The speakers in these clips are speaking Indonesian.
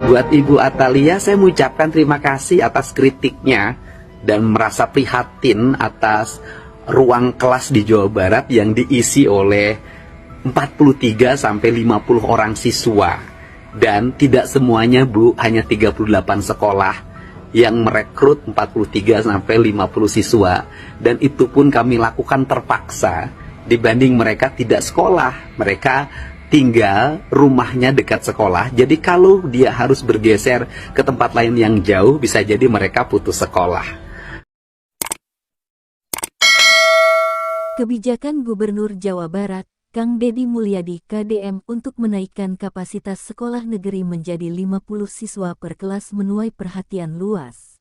Buat Ibu Atalia, saya mengucapkan terima kasih atas kritiknya dan merasa prihatin atas ruang kelas di Jawa Barat yang diisi oleh 43 sampai 50 orang siswa. Dan tidak semuanya, Bu, hanya 38 sekolah yang merekrut 43 sampai 50 siswa. Dan itu pun kami lakukan terpaksa dibanding mereka tidak sekolah. Mereka tinggal rumahnya dekat sekolah, jadi kalau dia harus bergeser ke tempat lain yang jauh, bisa jadi mereka putus sekolah. Kebijakan Gubernur Jawa Barat, Kang Deddy Mulyadi KDM untuk menaikkan kapasitas sekolah negeri menjadi 50 siswa per kelas menuai perhatian luas.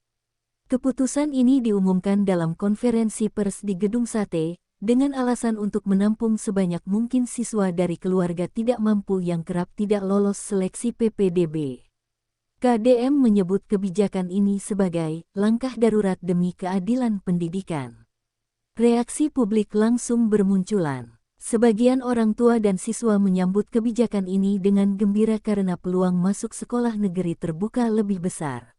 Keputusan ini diumumkan dalam konferensi pers di Gedung Sate, dengan alasan untuk menampung sebanyak mungkin siswa dari keluarga tidak mampu yang kerap tidak lolos seleksi PPDB. KDM menyebut kebijakan ini sebagai langkah darurat demi keadilan pendidikan. Reaksi publik langsung bermunculan. Sebagian orang tua dan siswa menyambut kebijakan ini dengan gembira karena peluang masuk sekolah negeri terbuka lebih besar.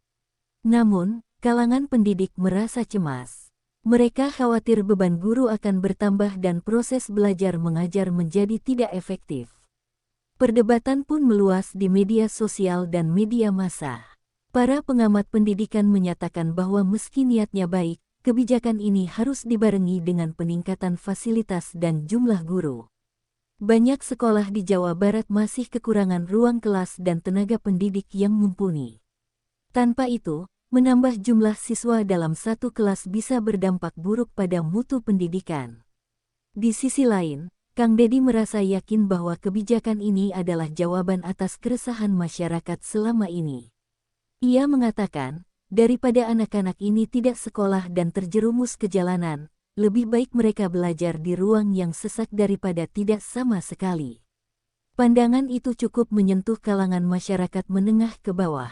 Namun, kalangan pendidik merasa cemas. Mereka khawatir beban guru akan bertambah dan proses belajar mengajar menjadi tidak efektif. Perdebatan pun meluas di media sosial dan media massa. Para pengamat pendidikan menyatakan bahwa meski niatnya baik, kebijakan ini harus dibarengi dengan peningkatan fasilitas dan jumlah guru. Banyak sekolah di Jawa Barat masih kekurangan ruang kelas dan tenaga pendidik yang mumpuni. Tanpa itu, menambah jumlah siswa dalam satu kelas bisa berdampak buruk pada mutu pendidikan. Di sisi lain, Kang Deddy merasa yakin bahwa kebijakan ini adalah jawaban atas keresahan masyarakat selama ini. Ia mengatakan, daripada anak-anak ini tidak sekolah dan terjerumus ke jalanan, lebih baik mereka belajar di ruang yang sesak daripada tidak sama sekali. Pandangan itu cukup menyentuh kalangan masyarakat menengah ke bawah.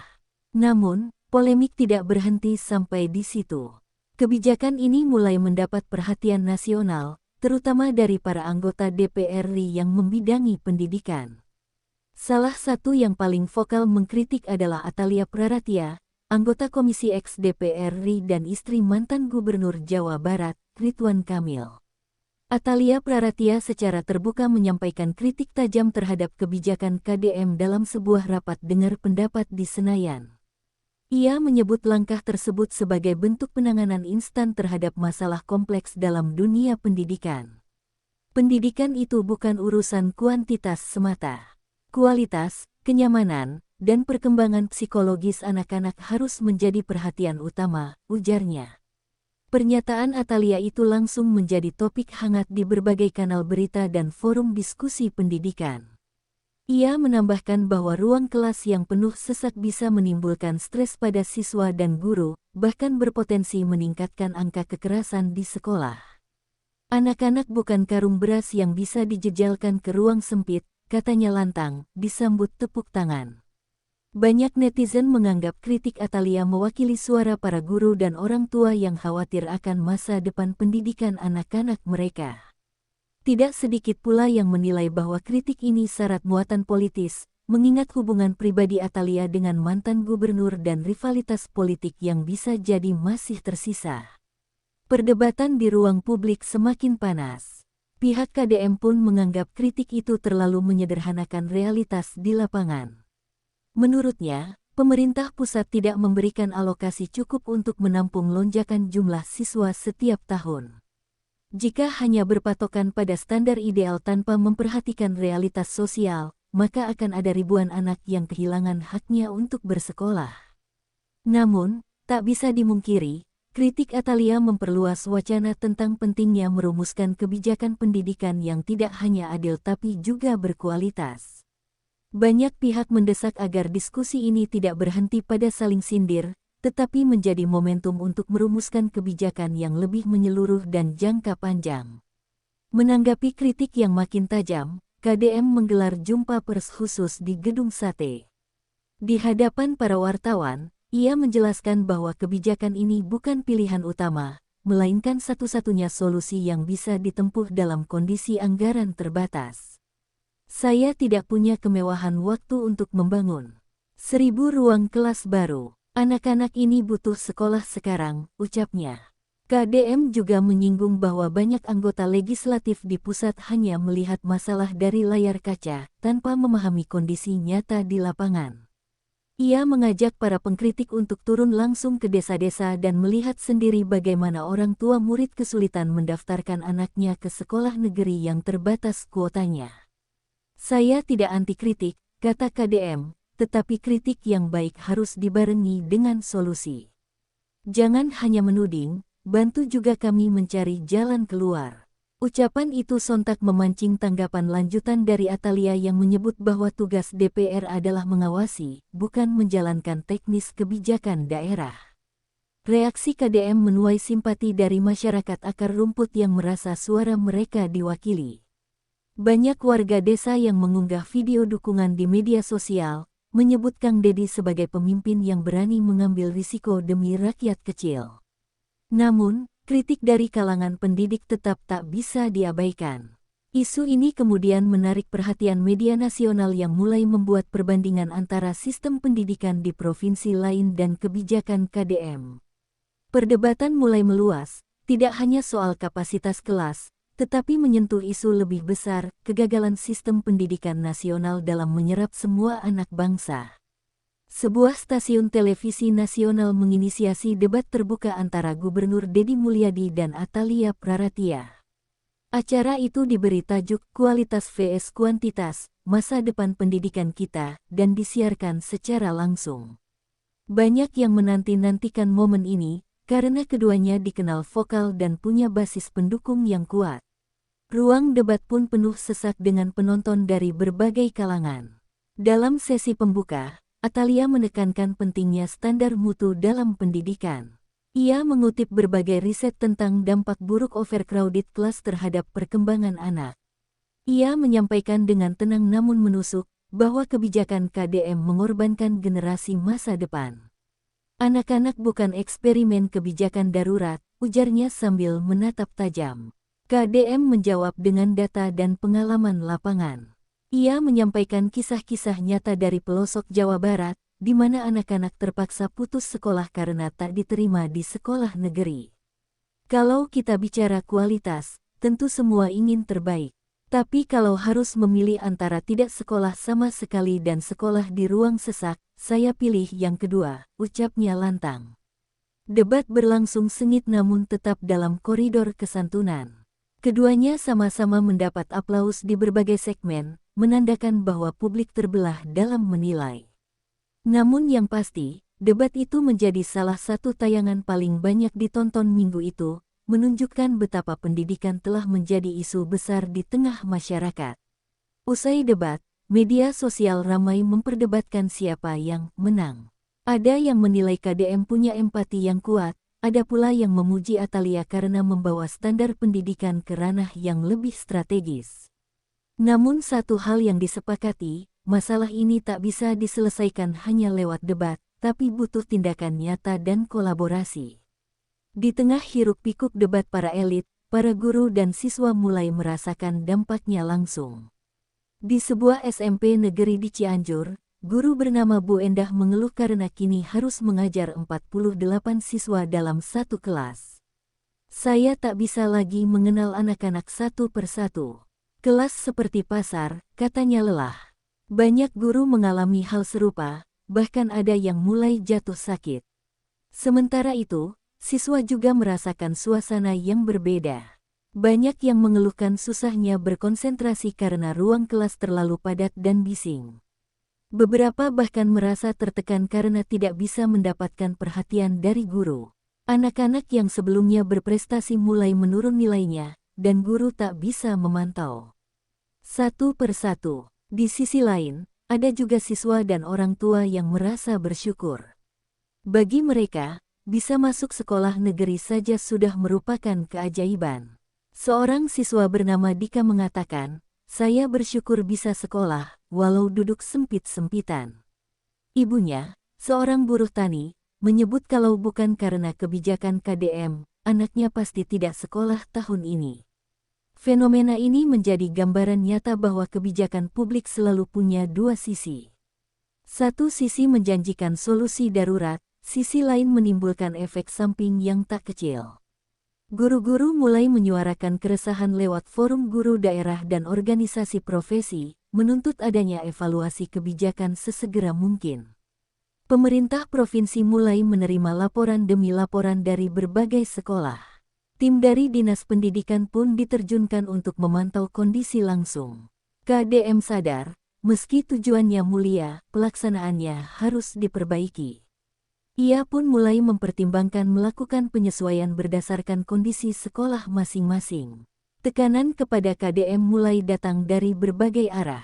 Namun, polemik tidak berhenti sampai di situ. Kebijakan ini mulai mendapat perhatian nasional, terutama dari para anggota DPR RI yang membidangi pendidikan. Salah satu yang paling vokal mengkritik adalah Atalia Praratia, anggota Komisi X DPR RI dan istri mantan Gubernur Jawa Barat, Ridwan Kamil. Atalia Praratia secara terbuka menyampaikan kritik tajam terhadap kebijakan KDM dalam sebuah rapat dengar pendapat di Senayan. Ia menyebut langkah tersebut sebagai bentuk penanganan instan terhadap masalah kompleks dalam dunia pendidikan. Pendidikan itu bukan urusan kuantitas semata. Kualitas, kenyamanan, dan perkembangan psikologis anak-anak harus menjadi perhatian utama, ujarnya. Pernyataan Atalia itu langsung menjadi topik hangat di berbagai kanal berita dan forum diskusi pendidikan. Ia menambahkan bahwa ruang kelas yang penuh sesak bisa menimbulkan stres pada siswa dan guru, bahkan berpotensi meningkatkan angka kekerasan di sekolah. Anak-anak bukan karung beras yang bisa dijejalkan ke ruang sempit, katanya lantang, disambut tepuk tangan. Banyak netizen menganggap kritik Atalia mewakili suara para guru dan orang tua yang khawatir akan masa depan pendidikan anak-anak mereka. Tidak sedikit pula yang menilai bahwa kritik ini syarat muatan politis, mengingat hubungan pribadi Atalia dengan mantan gubernur dan rivalitas politik yang bisa jadi masih tersisa. Perdebatan di ruang publik semakin panas. Pihak KDM pun menganggap kritik itu terlalu menyederhanakan realitas di lapangan. Menurutnya, pemerintah pusat tidak memberikan alokasi cukup untuk menampung lonjakan jumlah siswa setiap tahun. Jika hanya berpatokan pada standar ideal tanpa memperhatikan realitas sosial, maka akan ada ribuan anak yang kehilangan haknya untuk bersekolah. Namun, tak bisa dimungkiri, kritik Atalia memperluas wacana tentang pentingnya merumuskan kebijakan pendidikan yang tidak hanya adil tapi juga berkualitas. Banyak pihak mendesak agar diskusi ini tidak berhenti pada saling sindir, tetapi menjadi momentum untuk merumuskan kebijakan yang lebih menyeluruh dan jangka panjang. Menanggapi kritik yang makin tajam, KDM menggelar jumpa pers khusus di Gedung Sate. Di hadapan para wartawan, ia menjelaskan bahwa kebijakan ini bukan pilihan utama, melainkan satu-satunya solusi yang bisa ditempuh dalam kondisi anggaran terbatas. Saya tidak punya kemewahan waktu untuk membangun. 1000 ruang kelas baru. Anak-anak ini butuh sekolah sekarang, ucapnya. KDM juga menyinggung bahwa banyak anggota legislatif di pusat hanya melihat masalah dari layar kaca, tanpa memahami kondisi nyata di lapangan. Ia mengajak para pengkritik untuk turun langsung ke desa-desa dan melihat sendiri bagaimana orang tua murid kesulitan mendaftarkan anaknya ke sekolah negeri yang terbatas kuotanya. Saya tidak anti kritik, kata KDM, tetapi kritik yang baik harus dibarengi dengan solusi. Jangan hanya menuding, bantu juga kami mencari jalan keluar. Ucapan itu sontak memancing tanggapan lanjutan dari Atalia yang menyebut bahwa tugas DPR adalah mengawasi, bukan menjalankan teknis kebijakan daerah. Reaksi KDM menuai simpati dari masyarakat akar rumput yang merasa suara mereka diwakili. Banyak warga desa yang mengunggah video dukungan di media sosial, menyebut Kang Deddy sebagai pemimpin yang berani mengambil risiko demi rakyat kecil. Namun, kritik dari kalangan pendidik tetap tak bisa diabaikan. Isu ini kemudian menarik perhatian media nasional yang mulai membuat perbandingan antara sistem pendidikan di provinsi lain dan kebijakan KDM. Perdebatan mulai meluas, tidak hanya soal kapasitas kelas, tetapi menyentuh isu lebih besar, kegagalan sistem pendidikan nasional dalam menyerap semua anak bangsa. Sebuah stasiun televisi nasional menginisiasi debat terbuka antara Gubernur Deddy Mulyadi dan Atalia Praratia. Acara itu diberi tajuk Kualitas vs Kuantitas, Masa Depan Pendidikan Kita, dan disiarkan secara langsung. Banyak yang menanti-nantikan momen ini, karena keduanya dikenal vokal dan punya basis pendukung yang kuat. Ruang debat pun penuh sesak dengan penonton dari berbagai kalangan. Dalam sesi pembuka, Atalia menekankan pentingnya standar mutu dalam pendidikan. Ia mengutip berbagai riset tentang dampak buruk overcrowded class terhadap perkembangan anak. Ia menyampaikan dengan tenang namun menusuk, bahwa kebijakan KDM mengorbankan generasi masa depan. Anak-anak bukan eksperimen kebijakan darurat, ujarnya sambil menatap tajam. KDM menjawab dengan data dan pengalaman lapangan. Ia menyampaikan kisah-kisah nyata dari pelosok Jawa Barat, di mana anak-anak terpaksa putus sekolah karena tak diterima di sekolah negeri. Kalau kita bicara kualitas, tentu semua ingin terbaik. Tapi kalau harus memilih antara tidak sekolah sama sekali dan sekolah di ruang sesak, saya pilih yang kedua, ucapnya lantang. Debat berlangsung sengit namun tetap dalam koridor kesantunan. Keduanya sama-sama mendapat aplaus di berbagai segmen, menandakan bahwa publik terbelah dalam menilai. Namun yang pasti, debat itu menjadi salah satu tayangan paling banyak ditonton minggu itu, menunjukkan betapa pendidikan telah menjadi isu besar di tengah masyarakat. Usai debat, media sosial ramai memperdebatkan siapa yang menang. Ada yang menilai KDM punya empati yang kuat, ada pula yang memuji Atalia karena membawa standar pendidikan ke ranah yang lebih strategis. Namun satu hal yang disepakati, masalah ini tak bisa diselesaikan hanya lewat debat, tapi butuh tindakan nyata dan kolaborasi. Di tengah hiruk-pikuk debat para elit, para guru dan siswa mulai merasakan dampaknya langsung. Di sebuah SMP negeri di Cianjur, guru bernama Bu Endah mengeluh karena kini harus mengajar 48 siswa dalam satu kelas. Saya tak bisa lagi mengenal anak-anak satu persatu. Kelas seperti pasar, katanya lelah. Banyak guru mengalami hal serupa, bahkan ada yang mulai jatuh sakit. Sementara itu, siswa juga merasakan suasana yang berbeda. Banyak yang mengeluhkan susahnya berkonsentrasi karena ruang kelas terlalu padat dan bising. Beberapa bahkan merasa tertekan karena tidak bisa mendapatkan perhatian dari guru. Anak-anak yang sebelumnya berprestasi mulai menurun nilainya, dan guru tak bisa memantau. Satu persatu. Di sisi lain, ada juga siswa dan orang tua yang merasa bersyukur. Bagi mereka, bisa masuk sekolah negeri saja sudah merupakan keajaiban. Seorang siswa bernama Dika mengatakan, saya bersyukur bisa sekolah, walau duduk sempit-sempitan. Ibunya, seorang buruh tani, menyebut kalau bukan karena kebijakan KDM, anaknya pasti tidak sekolah tahun ini. Fenomena ini menjadi gambaran nyata bahwa kebijakan publik selalu punya dua sisi. Satu sisi menjanjikan solusi darurat, sisi lain menimbulkan efek samping yang tak kecil. Guru-guru mulai menyuarakan keresahan lewat forum guru daerah dan organisasi profesi, menuntut adanya evaluasi kebijakan sesegera mungkin. Pemerintah provinsi mulai menerima laporan demi laporan dari berbagai sekolah. Tim dari Dinas Pendidikan pun diterjunkan untuk memantau kondisi langsung. KDM sadar, meski tujuannya mulia, pelaksanaannya harus diperbaiki. Ia pun mulai mempertimbangkan melakukan penyesuaian berdasarkan kondisi sekolah masing-masing. Tekanan kepada KDM mulai datang dari berbagai arah.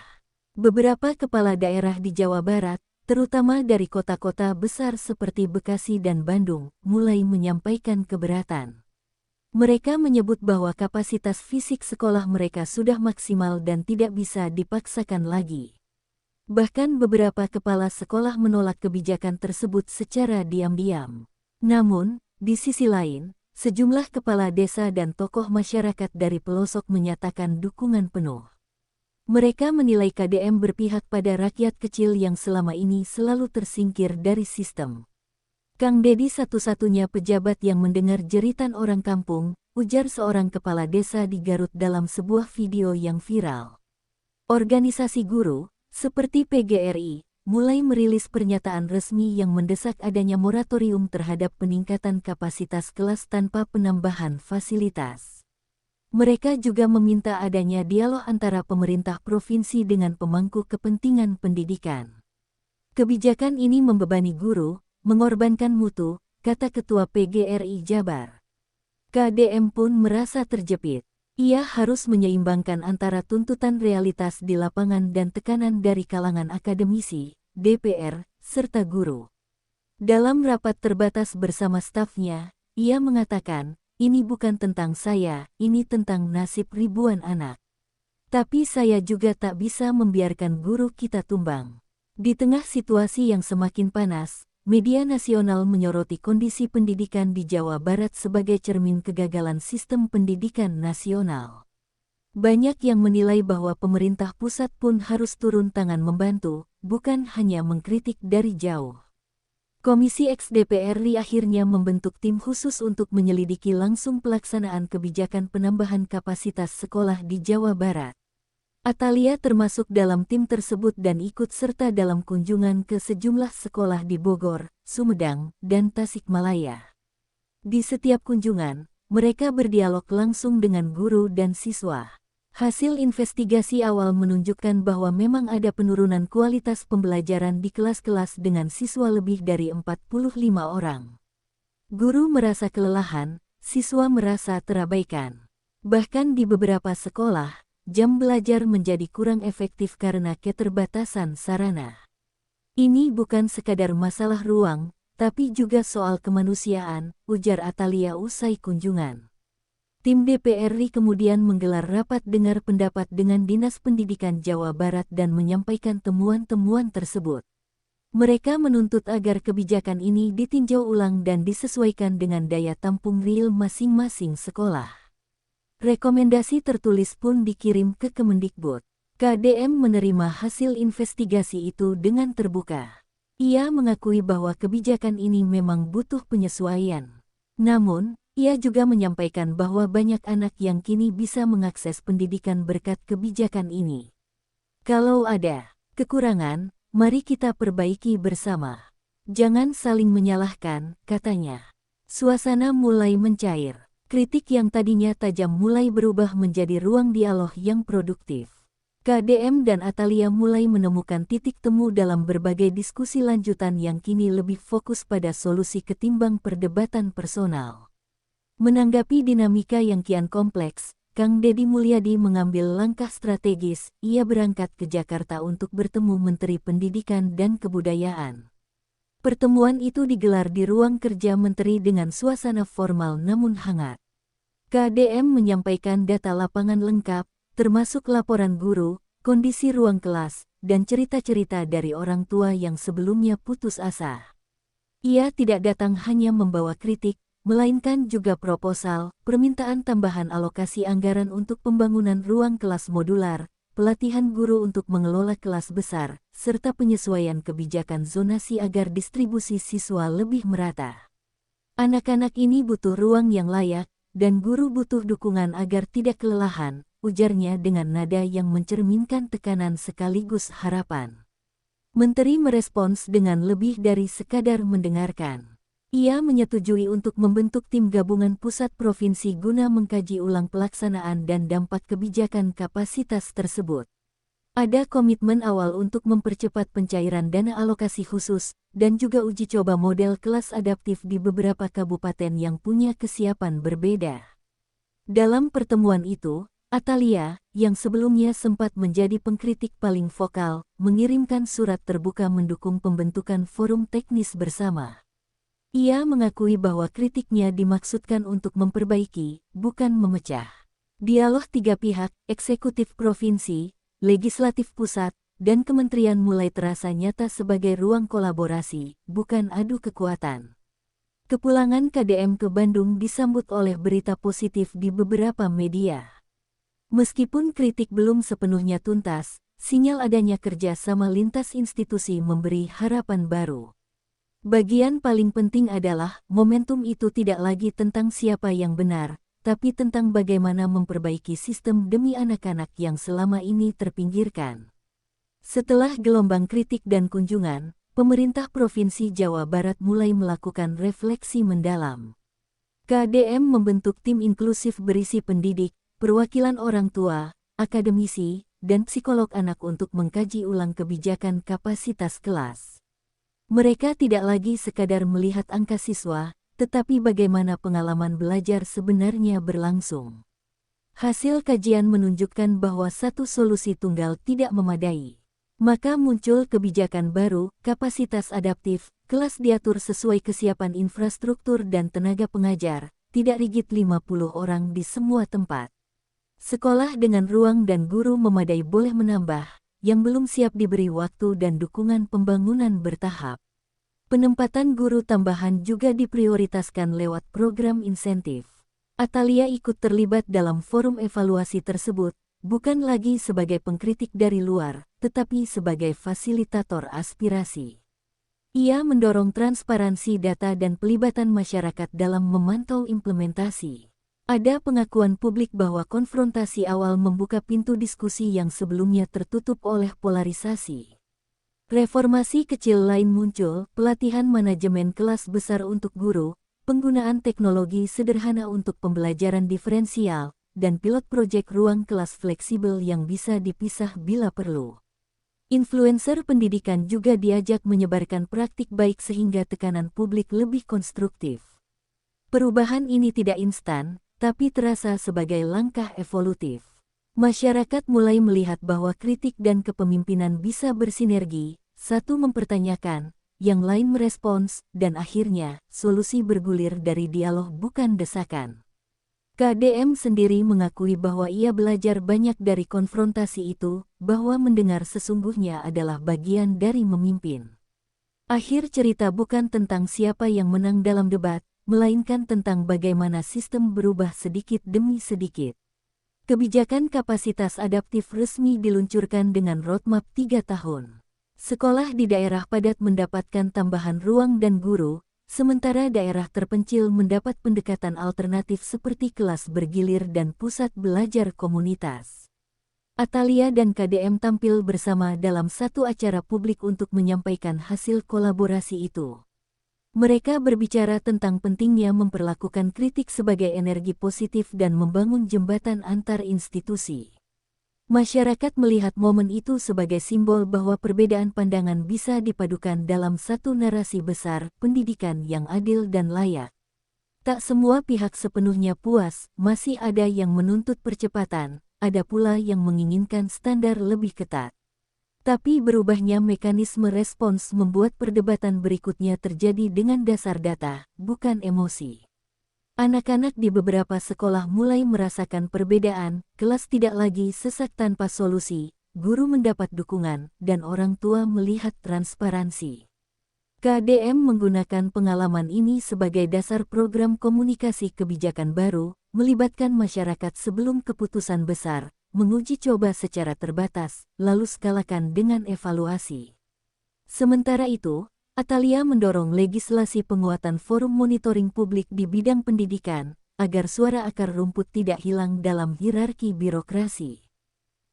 Beberapa kepala daerah di Jawa Barat, terutama dari kota-kota besar seperti Bekasi dan Bandung, mulai menyampaikan keberatan. Mereka menyebut bahwa kapasitas fisik sekolah mereka sudah maksimal dan tidak bisa dipaksakan lagi. Bahkan beberapa kepala sekolah menolak kebijakan tersebut secara diam-diam. Namun, di sisi lain, sejumlah kepala desa dan tokoh masyarakat dari pelosok menyatakan dukungan penuh. Mereka menilai KDM berpihak pada rakyat kecil yang selama ini selalu tersingkir dari sistem. Kang Dedi satu-satunya pejabat yang mendengar jeritan orang kampung, ujar seorang kepala desa di Garut dalam sebuah video yang viral. Organisasi guru, seperti PGRI, mulai merilis pernyataan resmi yang mendesak adanya moratorium terhadap peningkatan kapasitas kelas tanpa penambahan fasilitas. Mereka juga meminta adanya dialog antara pemerintah provinsi dengan pemangku kepentingan pendidikan. Kebijakan ini membebani guru, mengorbankan mutu, kata Ketua PGRI Jabar. KDM pun merasa terjepit. Ia harus menyeimbangkan antara tuntutan realitas di lapangan dan tekanan dari kalangan akademisi, DPR, serta guru. Dalam rapat terbatas bersama stafnya, ia mengatakan, "Ini bukan tentang saya, ini tentang nasib ribuan anak. Tapi saya juga tak bisa membiarkan guru kita tumbang." Di tengah situasi yang semakin panas, media nasional menyoroti kondisi pendidikan di Jawa Barat sebagai cermin kegagalan sistem pendidikan nasional. Banyak yang menilai bahwa pemerintah pusat pun harus turun tangan membantu, bukan hanya mengkritik dari jauh. Komisi X DPR RI akhirnya membentuk tim khusus untuk menyelidiki langsung pelaksanaan kebijakan penambahan kapasitas sekolah di Jawa Barat. Atalia termasuk dalam tim tersebut dan ikut serta dalam kunjungan ke sejumlah sekolah di Bogor, Sumedang, dan Tasikmalaya. Di setiap kunjungan, mereka berdialog langsung dengan guru dan siswa. Hasil investigasi awal menunjukkan bahwa memang ada penurunan kualitas pembelajaran di kelas-kelas dengan siswa lebih dari 45 orang. Guru merasa kelelahan, siswa merasa terabaikan. Bahkan di beberapa sekolah, jam belajar menjadi kurang efektif karena keterbatasan sarana. Ini bukan sekadar masalah ruang, tapi juga soal kemanusiaan, ujar Atalia usai kunjungan. Tim DPR RI kemudian menggelar rapat dengar pendapat dengan Dinas Pendidikan Jawa Barat dan menyampaikan temuan-temuan tersebut. Mereka menuntut agar kebijakan ini ditinjau ulang dan disesuaikan dengan daya tampung real masing-masing sekolah. Rekomendasi tertulis pun dikirim ke Kemendikbud. KDM menerima hasil investigasi itu dengan terbuka. Ia mengakui bahwa kebijakan ini memang butuh penyesuaian. Namun, ia juga menyampaikan bahwa banyak anak yang kini bisa mengakses pendidikan berkat kebijakan ini. Kalau ada kekurangan, mari kita perbaiki bersama. Jangan saling menyalahkan, katanya. Suasana mulai mencair. Kritik yang tadinya tajam mulai berubah menjadi ruang dialog yang produktif. KDM dan Atalia mulai menemukan titik temu dalam berbagai diskusi lanjutan yang kini lebih fokus pada solusi ketimbang perdebatan personal. Menanggapi dinamika yang kian kompleks, Kang Dedi Mulyadi mengambil langkah strategis. Ia berangkat ke Jakarta untuk bertemu Menteri Pendidikan dan Kebudayaan. Pertemuan itu digelar di ruang kerja Menteri dengan suasana formal namun hangat. KDM menyampaikan data lapangan lengkap, termasuk laporan guru, kondisi ruang kelas, dan cerita-cerita dari orang tua yang sebelumnya putus asa. Ia tidak datang hanya membawa kritik, melainkan juga proposal, permintaan tambahan alokasi anggaran untuk pembangunan ruang kelas modular, pelatihan guru untuk mengelola kelas besar, serta penyesuaian kebijakan zonasi agar distribusi siswa lebih merata. Anak-anak ini butuh ruang yang layak, dan guru butuh dukungan agar tidak kelelahan, ujarnya dengan nada yang mencerminkan tekanan sekaligus harapan. Menteri merespons dengan lebih dari sekadar mendengarkan. Ia menyetujui untuk membentuk tim gabungan pusat provinsi guna mengkaji ulang pelaksanaan dan dampak kebijakan kapasitas tersebut. Ada komitmen awal untuk mempercepat pencairan dana alokasi khusus, dan juga uji coba model kelas adaptif di beberapa kabupaten yang punya kesiapan berbeda. Dalam pertemuan itu, Atalia, yang sebelumnya sempat menjadi pengkritik paling vokal, mengirimkan surat terbuka mendukung pembentukan forum teknis bersama. Ia mengakui bahwa kritiknya dimaksudkan untuk memperbaiki, bukan memecah. Dialog tiga pihak, eksekutif provinsi, legislatif pusat, dan kementerian mulai terasa nyata sebagai ruang kolaborasi, bukan adu kekuatan. Kepulangan KDM ke Bandung disambut oleh berita positif di beberapa media. Meskipun kritik belum sepenuhnya tuntas, sinyal adanya kerja sama lintas institusi memberi harapan baru. Bagian paling penting adalah, momentum itu tidak lagi tentang siapa yang benar, tapi tentang bagaimana memperbaiki sistem demi anak-anak yang selama ini terpinggirkan. Setelah gelombang kritik dan kunjungan, pemerintah Provinsi Jawa Barat mulai melakukan refleksi mendalam. KDM membentuk tim inklusif berisi pendidik, perwakilan orang tua, akademisi, dan psikolog anak untuk mengkaji ulang kebijakan kapasitas kelas. Mereka tidak lagi sekadar melihat angka siswa, tetapi bagaimana pengalaman belajar sebenarnya berlangsung. Hasil kajian menunjukkan bahwa satu solusi tunggal tidak memadai. Maka muncul kebijakan baru, kapasitas adaptif, kelas diatur sesuai kesiapan infrastruktur dan tenaga pengajar, tidak rigid 50 orang di semua tempat. Sekolah dengan ruang dan guru memadai boleh menambah, yang belum siap diberi waktu dan dukungan pembangunan bertahap. Penempatan guru tambahan juga diprioritaskan lewat program insentif. Atalia ikut terlibat dalam forum evaluasi tersebut, bukan lagi sebagai pengkritik dari luar, tetapi sebagai fasilitator aspirasi. Ia mendorong transparansi data dan pelibatan masyarakat dalam memantau implementasi. Ada pengakuan publik bahwa konfrontasi awal membuka pintu diskusi yang sebelumnya tertutup oleh polarisasi. Reformasi kecil lain muncul, pelatihan manajemen kelas besar untuk guru, penggunaan teknologi sederhana untuk pembelajaran diferensial, dan pilot proyek ruang kelas fleksibel yang bisa dipisah bila perlu. Influencer pendidikan juga diajak menyebarkan praktik baik sehingga tekanan publik lebih konstruktif. Perubahan ini tidak instan, tapi terasa sebagai langkah evolutif. Masyarakat mulai melihat bahwa kritik dan kepemimpinan bisa bersinergi, satu mempertanyakan, yang lain merespons, dan akhirnya, solusi bergulir dari dialog bukan desakan. KDM sendiri mengakui bahwa ia belajar banyak dari konfrontasi itu, bahwa mendengar sesungguhnya adalah bagian dari memimpin. Akhir cerita bukan tentang siapa yang menang dalam debat, melainkan tentang bagaimana sistem berubah sedikit demi sedikit. Kebijakan kapasitas adaptif resmi diluncurkan dengan roadmap 3 tahun. Sekolah di daerah padat mendapatkan tambahan ruang dan guru, sementara daerah terpencil mendapat pendekatan alternatif seperti kelas bergilir dan pusat belajar komunitas. Atalia dan KDM tampil bersama dalam satu acara publik untuk menyampaikan hasil kolaborasi itu. Mereka berbicara tentang pentingnya memperlakukan kritik sebagai energi positif dan membangun jembatan antar institusi. Masyarakat melihat momen itu sebagai simbol bahwa perbedaan pandangan bisa dipadukan dalam satu narasi besar, pendidikan yang adil dan layak. Tak semua pihak sepenuhnya puas, masih ada yang menuntut percepatan, ada pula yang menginginkan standar lebih ketat. Tapi berubahnya mekanisme respons membuat perdebatan berikutnya terjadi dengan dasar data, bukan emosi. Anak-anak di beberapa sekolah mulai merasakan perbedaan, kelas tidak lagi sesak tanpa solusi, guru mendapat dukungan, dan orang tua melihat transparansi. KDM menggunakan pengalaman ini sebagai dasar program komunikasi kebijakan baru, melibatkan masyarakat sebelum keputusan besar, menguji coba secara terbatas, lalu skalakan dengan evaluasi. Sementara itu, Atalia mendorong legislasi penguatan forum monitoring publik di bidang pendidikan, agar suara akar rumput tidak hilang dalam hierarki birokrasi.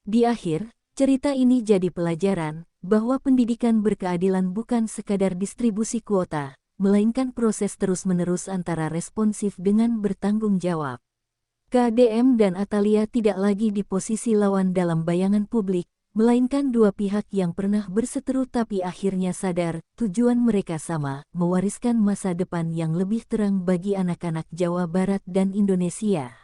Di akhir, cerita ini jadi pelajaran bahwa pendidikan berkeadilan bukan sekadar distribusi kuota, melainkan proses terus-menerus antara responsif dengan bertanggung jawab. KDM dan Atalia tidak lagi di posisi lawan dalam bayangan publik, melainkan dua pihak yang pernah berseteru tapi akhirnya sadar tujuan mereka sama, mewariskan masa depan yang lebih terang bagi anak-anak Jawa Barat dan Indonesia.